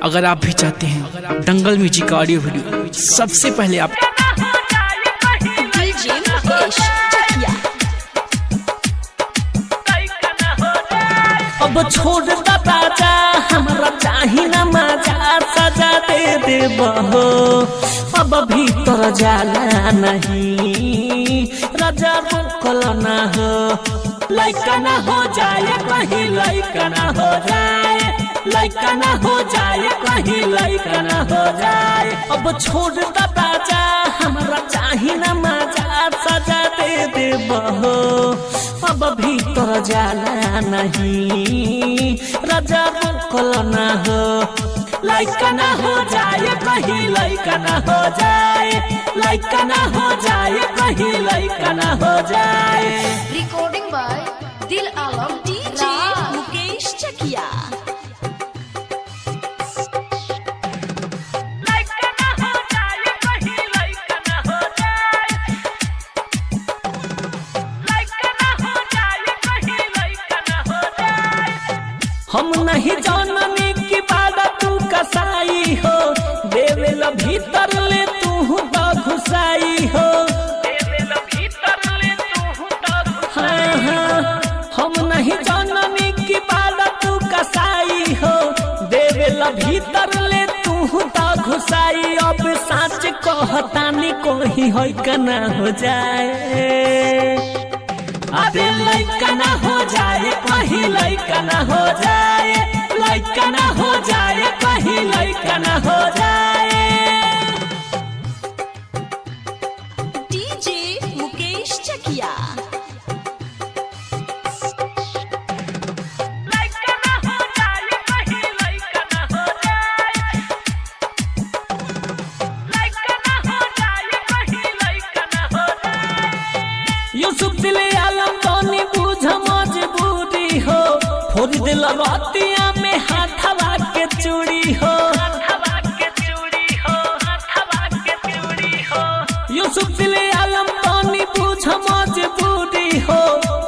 अगर आप भी चाहते हैं दंगल म्यूजिक का ऑडियो वीडियो सबसे पहले आप अब छोड़ दादा हमारा चाही ना मजा सजा दे दे बहो अब भीतर जाला नहीं राजा रोकल ना हो लइका ना हो जाए कहीं लइका ना हो जाए लइका ना हो जाए कहीं लइका ना हो जाए अब छोड़ दादा हमारा चाही ना मजा सजा दे दे बहो अब भीतर जाला नहीं राजा रोकल ना हो लइका ना हो जाए कहीं लइका ना हो जाए लइका ना हो जाए कहीं लइका ना हो जाए। रिकॉर्डिंग बाय दिल आलम डीजे मुकेश चकिया। हम नहीं जानने की बात तू कसाई हो देवेल भीतर ले तू तो घुसाई हो हाँ हाँ हम नहीं जानने की बात तू कसाई हो देवेल भीतर ले तू तो घुसाई अब सच कहतानी कोई हो कना हो जाए अबे लइका ना हो जाए कहीं लइका ना हो जाए लइका ना हो जाए कहीं लइका ना हो जाए। डीजे मुकेश चकिया। यूसुफ दिल आलम तोनी बुझ मजबूरी हो फोड़ दिल रातिया में हाथवा के चूड़ी हो यूसुफ दिल आलम तोनी बुझ मजबूरी हो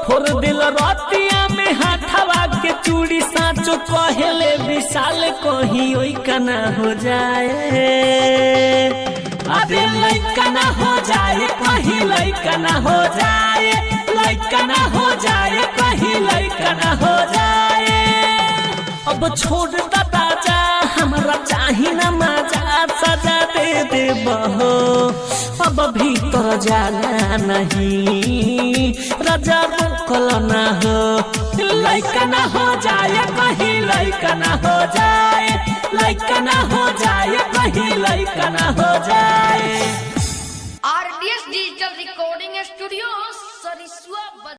फोड़ दिल रातिया में हाथवा के चूड़ी साचो कहले विशाल कहीं ओई कना हो जाए अबे लइका ना हो जाए कहीं लइका ना हो जाए लइका ना हो जाए कहीं लइका ना हो जाए अब छोड़ दादा हमारा चाही ना मजा सजा दे दे बहो अब भीतर जाला नहीं राजा रोकल ना हो लइका ना हो जाए कहीं लइका ना हो जाए लइका ना हो जाए कहीं लइका ना हो जाए। RDS digital recording studio Sarisua.